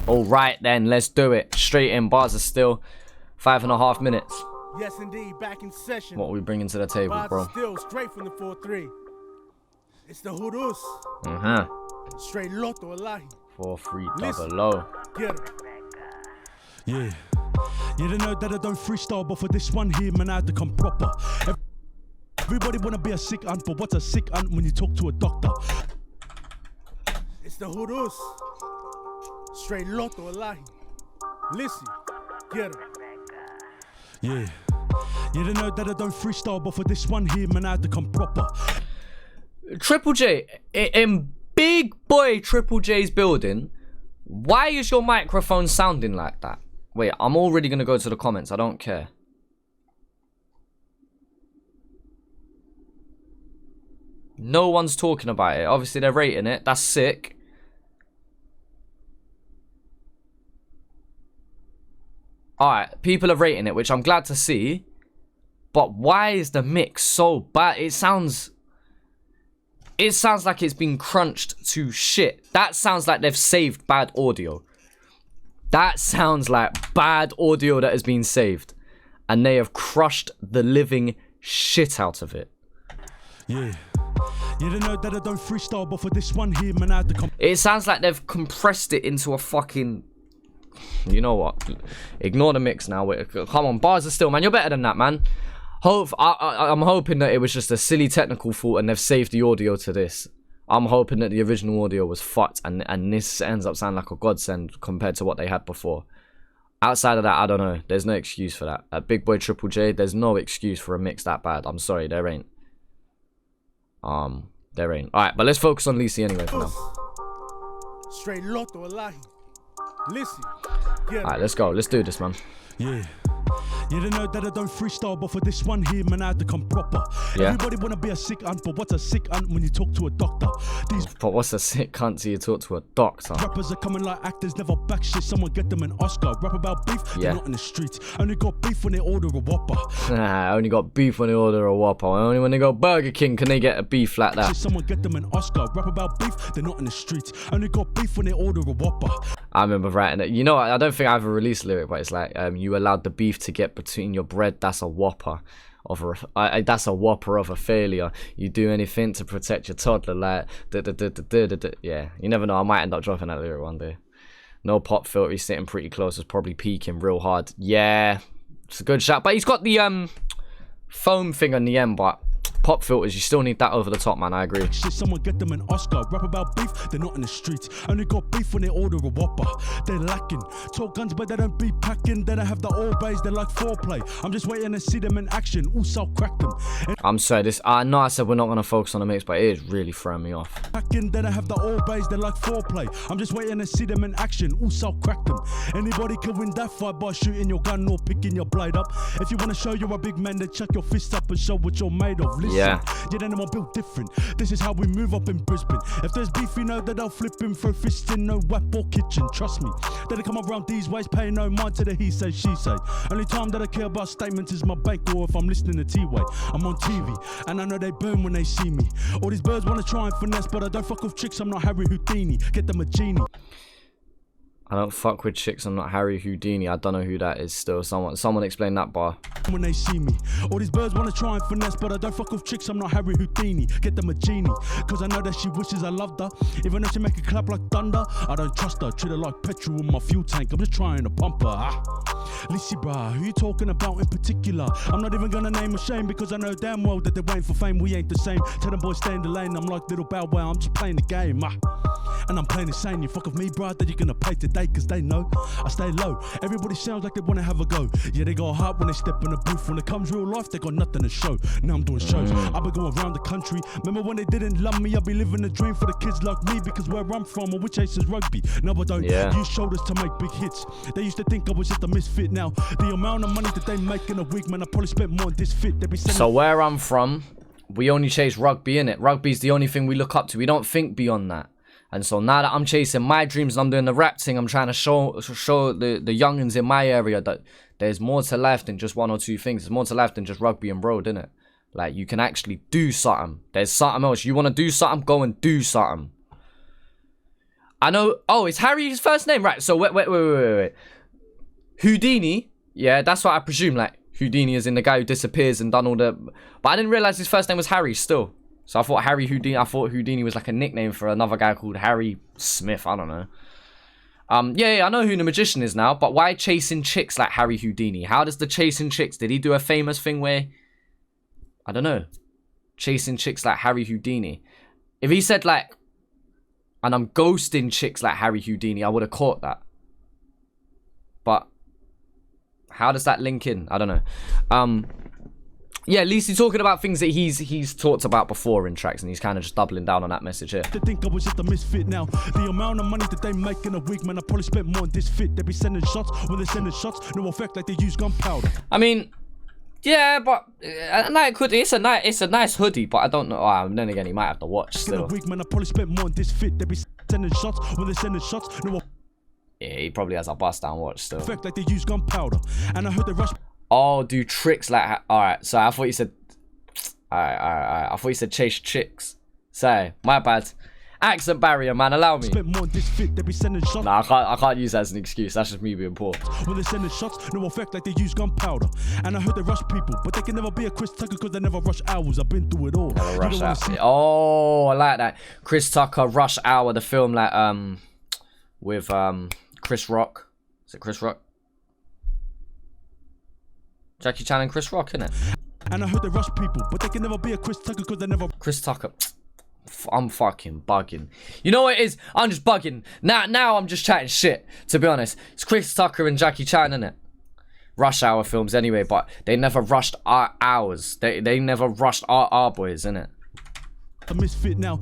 All right then, let's do it. Straight in, bars are still 5.5 minutes. Yes, indeed, back in session. What are we bringing to the table, Bars bro? are still straight from the 4-3. It's the Hurus. Straight Loto Alahi. 4-3-0. Get him. Yeah. You don't know that I don't freestyle, but for this one here, man, I had to come proper. Everybody wanna be a sick aunt, but what's a sick aunt when you talk to a doctor? It's the Hurus. Straight Loto Alahi. Lisi. Get him. Yeah. You don't know that I don't freestyle, but for this one here, man, I had to come proper. Triple J, in big boy Triple J's building, why is your microphone sounding like that? Wait, I'm already going to go to the comments. I don't care. No one's talking about it. Obviously, they're rating it. That's sick. Alright, people are rating it, which I'm glad to see. But why is the mix so bad? It sounds like it's been crunched to shit. That sounds like they've saved bad audio. That sounds like bad audio that has been saved. And they have crushed the living shit out of it. Yeah. You don't know that I don't freestyle, but for this one here, man, I had to come. It sounds like they've compressed it into a fucking... You know what? Ignore the mix now. Come on, bars are still, man. You're better than that, man. I'm hoping that it was just a silly technical fault and they've saved the audio to this. I'm hoping that the original audio was fucked and this ends up sounding like a godsend compared to what they had before. Outside of that, I don't know. There's no excuse for that. At Big Boy Triple J, there's no excuse for a mix that bad. I'm sorry, there ain't. There ain't. Alright, but let's focus on Lisi anyway for now. Straight Loto Alahi. Lisi. Alright, let's go. Let's do this, man. Yeah. You don't know that I don't freestyle, but for this one here, man, I had to come proper. Yeah. Everybody wanna be a sick aunt, but what's a sick aunt when you talk to a doctor? These But what's a sick cunt till you talk to a doctor? rappers are coming like actors, never back shit. Someone get them an Oscar. Rap about beef, they're not in the streets. Only got beef when they order a Whopper. I only got beef when they order a Whopper. Only when they go Burger King can they get a beef like that. Someone get them an Oscar. Rap about beef, they're not in the streets. Only got beef when they order a Whopper. I remember writing it. You know, I don't think I ever released a lyric, but it's like, you allowed the beef to get between your bread. That's a Whopper of that's a Whopper of a failure. You do anything to protect your toddler, like yeah. You never know. I might end up dropping that lyric one day. No pop filter. He's sitting pretty close. Was probably peaking real hard. Yeah, it's a good shot. But he's got the foam thing on the end, but. Pop filters, you still need that over the top, man. I agree. Shit, someone get them an Oscar. Rap about beef, they're not in the streets. Only got beef when they order a Whopper. They're lacking. Talk guns, but they don't be packing. They don't have the all bays, they're like foreplay. I'm just waiting to see them in action. Also crack them. I'm sorry, this. I know I said we're not gonna focus on the mix, but it is really throwing me off. Packing, they don't have the all bays, they're like foreplay. I'm just waiting to see them in action. Also crack them. Anybody can win that fight by shooting your gun or picking your blade up. If you wanna show you're a big man, then chuck your fist up and show what you're made of. Listen, yeah. You don't know I'm built different. This is how we move up in Brisbane. If there's beef, you know that I'll flip him, throw fists in no whap or kitchen. Trust me, that they come around these ways, pay no mind to the he say, she say. Only time that I care about statements is my bank or if I'm listening to T-Way. I'm on TV, and I know they burn when they see me. All these birds wanna try and finesse, but I don't fuck with chicks, I'm not Harry Houdini. Get them a genie. I don't fuck with chicks. I'm not Harry Houdini. I don't know who that is still. Someone explain that bar. When they see me, all these birds wanna try and finesse, but I don't fuck with chicks, I'm not Harry Houdini. Get them a genie, cause I know that she wishes I loved her. Even though she make it clap like thunder, I don't trust her. Treat her like petrol in my fuel tank, I'm just trying to pump her. Lisi brah, who you talking about in particular? I'm not even gonna name a shame because I know damn well that they're waiting for fame, we ain't the same. Tell them boys stay in the lane, I'm like little Bow Wow, I'm just playing the game. And I'm playing insane, you fuck with me bruh, that you're gonna pay today, cause they know I stay low. Everybody sounds like they wanna have a go. Yeah, they got hype when they step in the booth. When it comes real life, they got nothing to show. Now I'm doing shows, I've been going around the country. Remember when they didn't love me? I'll be living a dream for the kids like me, because where I'm from, or which ace is rugby. No, I don't use shoulders to make big hits. They used to think I was just a misfit. Now the amount of money that they make in a week, man, I probably spent more on this fit. They be so where I'm from, we only chase rugby, innit? Rugby's the only thing we look up to. We don't think beyond that. And so now that I'm chasing my dreams and I'm doing the rap thing, I'm trying to show the youngins in my area that there's more to life than just one or two things. There's more to life than just rugby and road, innit? Like, you can actually do something. There's something else. You want to do something? Go and do something. I know. Oh, is Harry his first name? Right. So wait. Houdini. Yeah, that's what I presume. Like Houdini is in the guy who disappears and done all the. But I didn't realize his first name was Harry still. So I thought Harry Houdini. I thought Houdini was like a nickname for another guy called Harry Smith. I don't know. Yeah, I know who the magician is now. But why chasing chicks like Harry Houdini? How does the chasing chicks? Did he do a famous thing where? I don't know. Chasing chicks like Harry Houdini. If he said like, and I'm ghosting chicks like Harry Houdini, I would have caught that. But how does that link in? I don't know. Yeah, Lisi talking about things that he's talked about before in tracks, and he's kind of just doubling down on that message here. They think I was just a misfit now. The amount of money that they make in a week, man, I probably spent more on this fit. They be sending shots when they sending shots, no effect like they use gunpowder. I mean, yeah, but it's a nice hoodie, but I don't know. Then again, he might have to watch still. In a week, man, I probably spent more on this fit. They be sending shots when they sending shots, no yeah, he probably has a bust down watch still. effect like they use gunpowder. And I heard they rush. Oh, do tricks like... Alright, so I thought you said... Alright. I thought you said chase chicks. Sorry, my bad. Accent barrier, man, allow me. Nah, I can't use that as an excuse. That's just me being poor. When they sending shots, no effect like they use gunpowder. And I heard they rush people, but they can never be a Chris Tucker because they never rush hours. I've been through it all. Never rush hour. Oh, I like that. Chris Tucker, Rush Hour, the film like with Chris Rock. Is it Chris Rock? Jackie Chan and Chris Rock, innit? And I heard they rush people, but they can never be a Chris Tucker because they never. Chris Tucker. I'm fucking bugging. You know what it is? I'm just bugging. Now I'm just chatting shit, to be honest. It's Chris Tucker and Jackie Chan, innit? Rush Hour films anyway, but they never rushed our hours. They never rushed our boys, innit? A misfit now.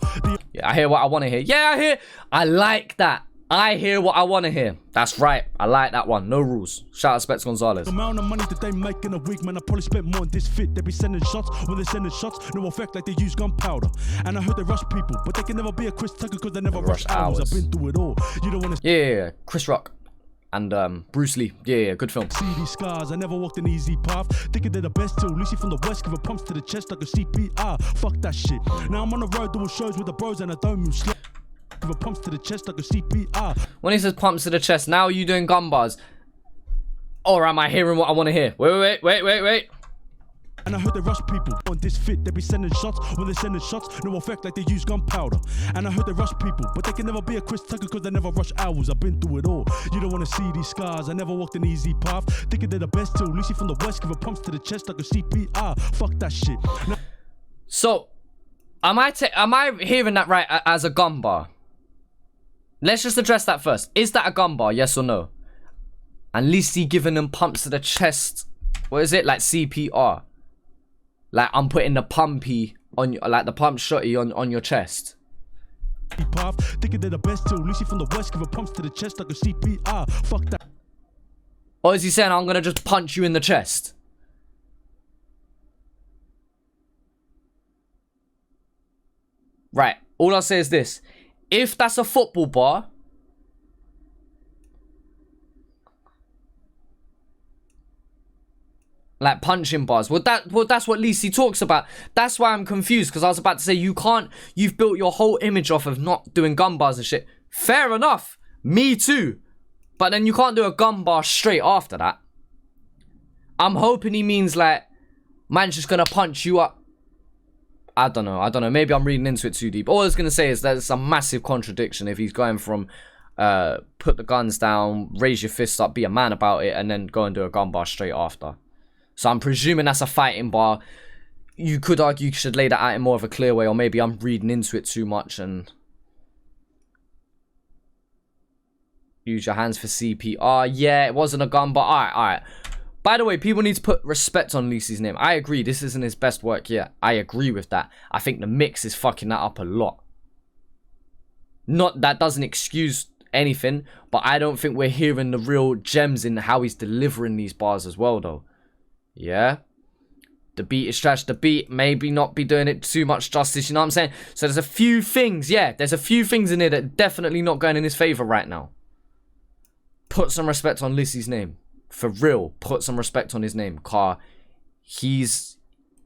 Yeah, I hear what I want to hear. Yeah, I like that. I hear what I want to hear. That's right. I like that one. No rules. Shout out Specs Gonzalez. The amount of money that they make in a week, man, I probably spent more on this fit. They be sending shots when they sending shots, no effect like they use gunpowder. And I heard they rush people, but they can never be a Chris Tucker because they never rush hours. I've been through it all. You don't want to. Yeah. Chris Rock and Bruce Lee. Yeah, good film. See these scars. I never walked an easy path. Thinking they're the best too. Lisi from the west, giving pumps to the chest like a CPR. Fuck that shit. Now I'm on the road doing shows with the bros and I don't move slow. Pumps to the chest like a CPR. When he says pumps to the chest, now are you doing gun bars? Or am I hearing what I want to hear? Wait. And I heard they rush people on this fit. They be sending shots when they sending shots, no effect like they use gunpowder. And I heard they rush people, but they can never be a Chris Tucker because they never rush hours. I've been through it all. You don't want to see these scars. I never walked an easy path. Thinking they're the best too. Lisi from the west, giving pumps to the chest like a CPR. Fuck that shit. Now so, am I hearing that right as a gun bar? Let's just address that first. Is that a gun bar, yes or no? And Lisi giving them pumps to the chest. What is it? Like CPR. Like I'm putting the pumpy on you, like the pump shotty on your chest. Thinking they're the best too. Lisi from the west, giving pumps to the chest like a CPR. Fuck that. Or is he saying I'm gonna just punch you in the chest? Right. All I'll say is this. If that's a football bar, like punching bars, that's what Lisi talks about. That's why I'm confused, because I was about to say you've built your whole image off of not doing gun bars and shit. Fair enough, me too, but then you can't do a gun bar straight after that. I'm hoping he means like man's just gonna punch you up. I don't know. Maybe I'm reading into it too deep. All I was going to say is there's a massive contradiction if he's going from put the guns down, raise your fists up, be a man about it, and then go and do a gun bar straight after. So I'm presuming that's a fighting bar. You could argue you should lay that out in more of a clear way, or maybe I'm reading into it too much and use your hands for CPR. Yeah, it wasn't a gun bar. Alright. By the way, people need to put respect on Lisi's name. I agree, this isn't his best work yet. I agree with that. I think the mix is fucking that up a lot. Not that doesn't excuse anything, but I don't think we're hearing the real gems in how he's delivering these bars as well, though. Yeah? The beat is trash. The beat maybe not be doing it too much justice, you know what I'm saying? So there's a few things, there's a few things in here that are definitely not going in his favor right now. Put some respect on Lisi's name. For real, put some respect on his name, car. He's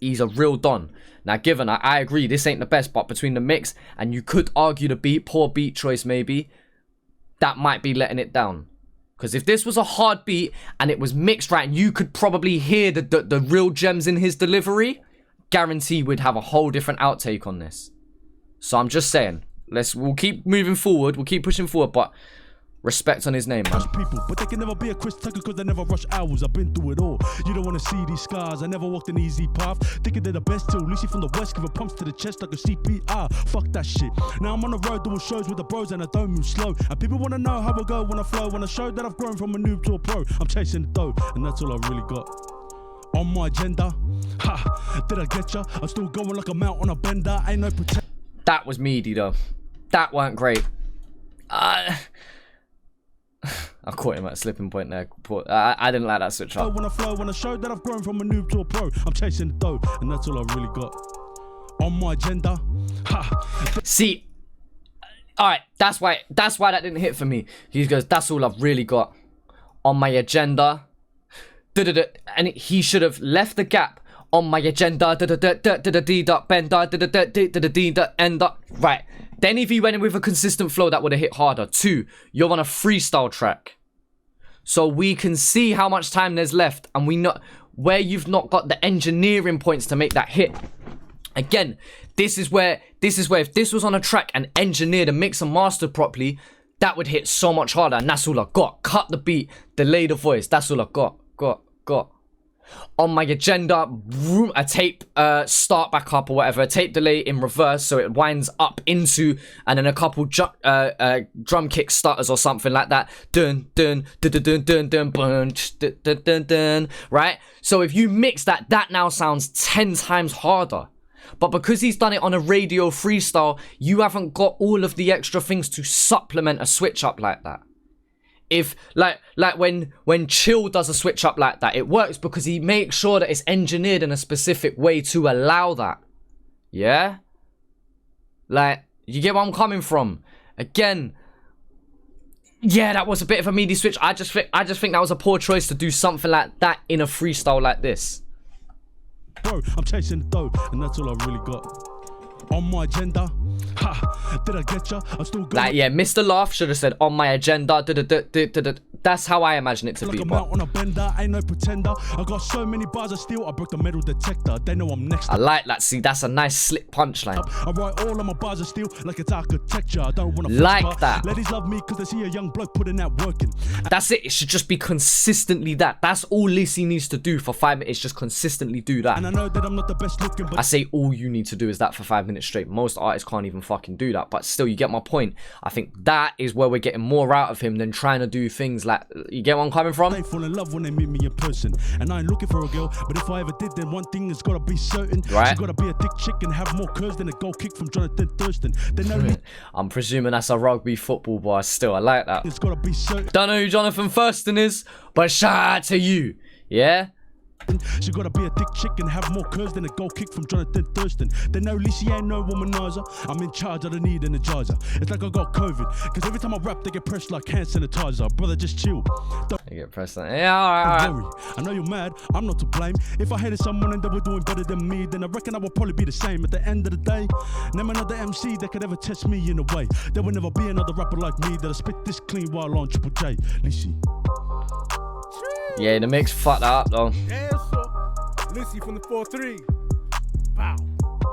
a real don. Now, given I agree, this ain't the best, but between the mix and you could argue the beat, poor beat choice maybe, that might be letting it down. Because if this was a hard beat and it was mixed right, and you could probably hear the real gems in his delivery, guarantee we'd have a whole different outtake on this. So I'm just saying, we'll keep moving forward, we'll keep pushing forward, but respect on his name, man. People, but they can never be a Chris Tucker because they never rush hours. I've been through it all. You don't want to see these scars. I never walked an easy path. Thinking they're the best till Lisi from the west give a pumps to the chest like a CPR. Fuck that shit. Now I'm on the road doing shows with the bros and I don't move slow. And people want to know how I go when I flow. When I show that I've grown from a noob to a pro. I'm chasing the dough and that's all I really got. On my agenda, ha, did I get ya? I'm still going like a mount on a bender. Ain't no pretend. That was meaty though. That weren't great. I caught him at a slipping point there. I didn't like that switch up. When I flow, when I show that I've grown from a noob to a pro, I'm chasing the dough, and that's all I really got. On my agenda, ha. See, alright, that's why that didn't hit for me. He goes, that's all I've really got. On my agenda. And he should have left the gap. On my agenda. Right. Then if he went in with a consistent flow, that would have hit harder. 2, you're on a freestyle track. So we can see how much time there's left. And we know where you've not got the engineering points to make that hit. Again, this is where if this was on a track and engineered and mixed and mastered properly, that would hit so much harder. And that's all I got. Cut the beat, delay the voice. That's all I got. On my agenda, a tape start back up or whatever, a tape delay in reverse so it winds up into, and then a couple drum kick stutters or something like that. Dun dun dun dun dun dun dun dun dun dun dun. Right? So if you mix that, that now sounds 10 times harder. But because he's done it on a radio freestyle, you haven't got all of the extra things to supplement a switch up like that. If like when Chill does a switch up like that, it works because he makes sure that it's engineered in a specific way to allow that. Yeah? Like, you get where I'm coming from? Again, yeah, that was a bit of a meaty switch. I just think that was a poor choice to do something like that in a freestyle like this. Bro, I'm chasing the dough, and that's all I really got. On my agenda, ha, did I get ya? I'm still going. Like, yeah, Mr. Laugh should have said on my agenda. That's how I imagine it to like be. a mount on a bender, ain't no pretender. I got so many bars of steel, I broke the metal detector. They know I'm next. I like that. See, that's a nice slick punchline. I write all of my bars of steel like it's architecture. I don't wanna like that. Ladies love me because they see a young bloke putting that work in. That's it. It should just be consistently that. That's all Lisi needs to do for 5 minutes. Just consistently do that. And I know that I'm not the best looking, but I say all you need to do is that for 5 minutes straight. Most artists can't even fucking do that. But still, you get my point. I think that is where we're getting more out of him than trying to do things like, you get what I'm coming from? they fall in love when they meet me in person. And I ain't looking for a girl, but if I ever did, then one thing has gotta be certain. Right. She gotta be a thick chick and have more curves than a goal kick from Jonathan Thurston. They know I'm presuming that's a rugby football boy. Still, I like that. it's gotta be certain. Don't know who Jonathan Thurston is, but shout out to you. Yeah? She gotta be a thick chick and have more curves than a goal kick from Jonathan Thurston. They know Lisi ain't no womanizer. I'm in charge, I don't need energizer. It's like I got COVID, cause every time I rap they get pressed like hand sanitizer. Brother, just chill. Don't You get pressed on. Yeah, alright. worry. I know you're mad, I'm not to blame. If I hated someone and they were doing better than me, then I reckon I would probably be the same. At the end of the day, name another MC that could ever test me in a way. There will never be another rapper like me that'll spit this clean while on Triple J. Lisi. Yeah, the mix fucked that up though. Yeah, so Lisi from the 4-3. Wow.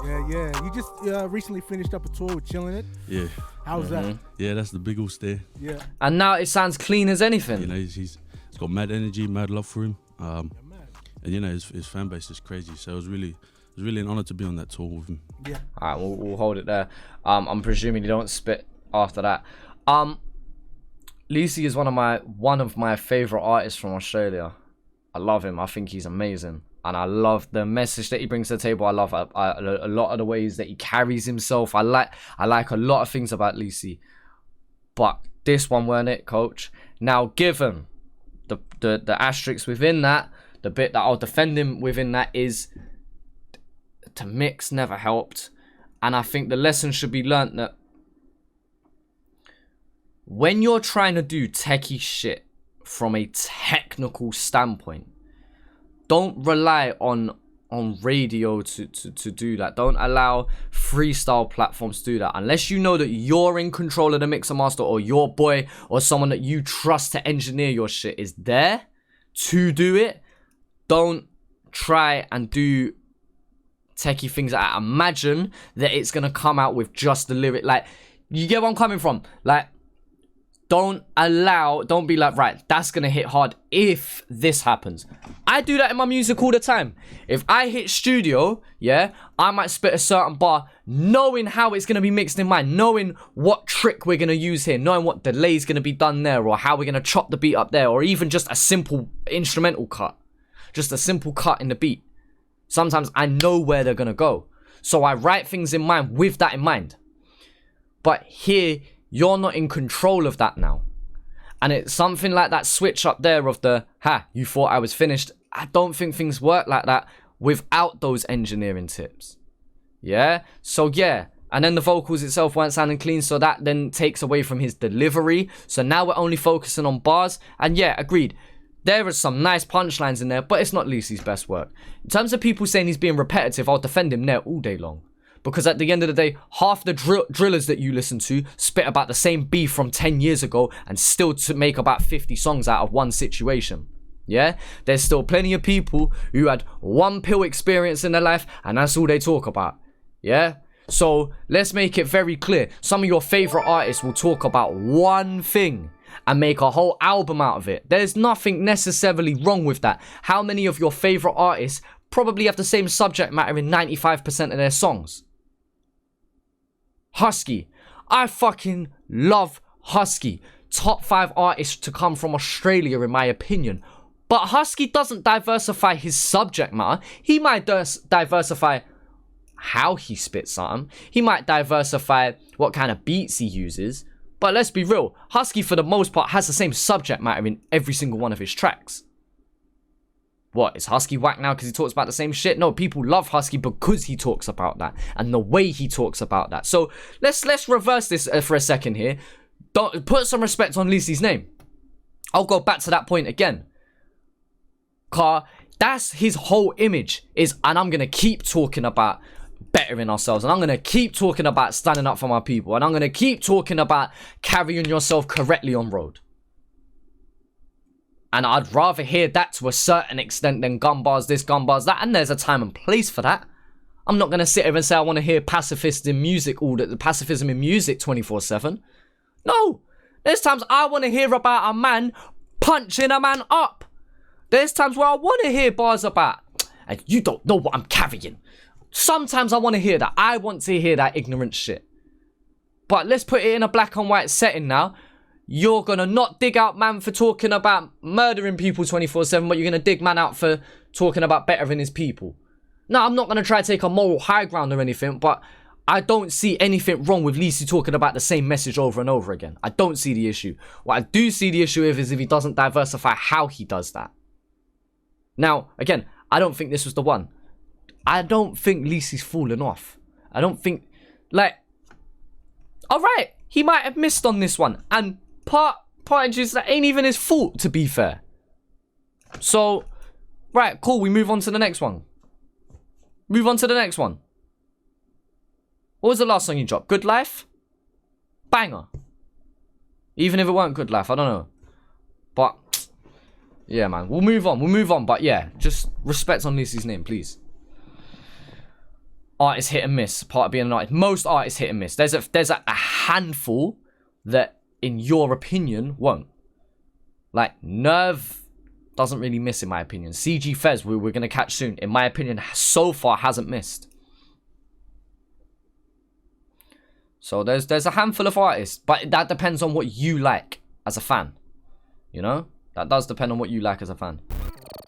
Yeah. You just recently finished up a tour with Chillin' It. Yeah. How was that? Yeah, that's the big old stare. Yeah. And now it sounds clean as anything. You know, he's got mad energy, mad love for him. And you know, his fan base is crazy. So it was really an honor to be on that tour with him. Yeah. Alright, we'll hold it there. I'm presuming you don't spit after that. Lisi is one of my favorite artists from Australia. I love him. I think he's amazing, and I love the message that he brings to the table. I love a lot of the ways that he carries himself. I like a lot of things about Lisi, but this one weren't it, coach. Now, given the asterisks within that, the bit that I'll defend him within that is to mix never helped, and I think the lesson should be learnt that when you're trying to do techie shit from a technical standpoint, don't rely on on radio to do that. Don't allow freestyle platforms to do that. Unless you know that you're in control of the mixer master, or your boy or someone that you trust to engineer your shit is there to do it, don't try and do techie things like that. Imagine that it's gonna come out with just the lyric. Like, you get where I'm coming from? Like, don't be like, right, that's gonna hit hard if this happens. I do that in my music all the time. If I hit studio, yeah, I might spit a certain bar, knowing how it's gonna be mixed in mind, knowing what trick we're gonna use here, knowing what delay is gonna be done there, or how we're gonna chop the beat up there, or even just a simple instrumental cut, just a simple cut in the beat. Sometimes I know where they're gonna go, so I write things in mind with that in mind. But here, you're not in control of that now. And it's something like that switch up there of the, you thought I was finished. I don't think things work like that without those engineering tips. Yeah? So yeah. And then the vocals itself weren't sounding clean, so that then takes away from his delivery. So now we're only focusing on bars. And yeah, agreed. There are some nice punchlines in there, but it's not Lisi's best work. In terms of people saying he's being repetitive, I'll defend him there all day long. Because at the end of the day, half the drillers that you listen to spit about the same beef from 10 years ago and still to make about 50 songs out of one situation. Yeah? There's still plenty of people who had one pill experience in their life and that's all they talk about. Yeah? So let's make it very clear. Some of your favorite artists will talk about one thing and make a whole album out of it. There's nothing necessarily wrong with that. How many of your favorite artists probably have the same subject matter in 95% of their songs? Husky. I fucking love Husky. Top 5 artists to come from Australia in my opinion. But Husky doesn't diversify his subject matter. He might diversify how he spits something. He might diversify what kind of beats he uses. But let's be real. Husky for the most part has the same subject matter in every single one of his tracks. What, is Husky whack now because he talks about the same shit? No, people love Husky because he talks about that and the way he talks about that. So let's reverse this for a second here. Don't put some respect on Lisi's name. I'll go back to that point again. That's his whole image is, and I'm gonna keep talking about bettering ourselves, and I'm gonna keep talking about standing up for my people, and I'm gonna keep talking about carrying yourself correctly on road. And I'd rather hear that to a certain extent than gun bars this, gun bars that. And there's a time and place for that. I'm not going to sit here and say I want to hear pacifism in music 24/7. No. There's times I want to hear about a man punching a man up. There's times where I want to hear bars about, and you don't know what I'm carrying. Sometimes I want to hear that. I want to hear that ignorant shit. But let's put it in a black and white setting now. You're going to not dig out man for talking about murdering people 24/7, but you're going to dig man out for talking about bettering his people. No, I'm not going to try to take a moral high ground or anything, but I don't see anything wrong with Lisi talking about the same message over and over again. I don't see the issue. What I do see the issue with is if he doesn't diversify how he does that. Now, again, I don't think this was the one. I don't think Lisi's fallen off. I don't think, like, alright, he might have missed on this one, and part of just that ain't even his fault, to be fair. So, right, cool, we move on to the next one. Move on to the next one. What was the last song you dropped? Good Life? Banger. Even if it weren't Good Life, I don't know. But, yeah, man, we'll move on, but yeah, just respect on Lisi's name, please. Artists hit and miss, part of being an artist. Most artists hit and miss. There's a handful that, in your opinion, won't. Like, Nerve doesn't really miss, in my opinion. CG Fez, we're going to catch soon, in my opinion, so far hasn't missed. So there's a handful of artists, but that depends on what you like as a fan. You know? That does depend on what you like as a fan.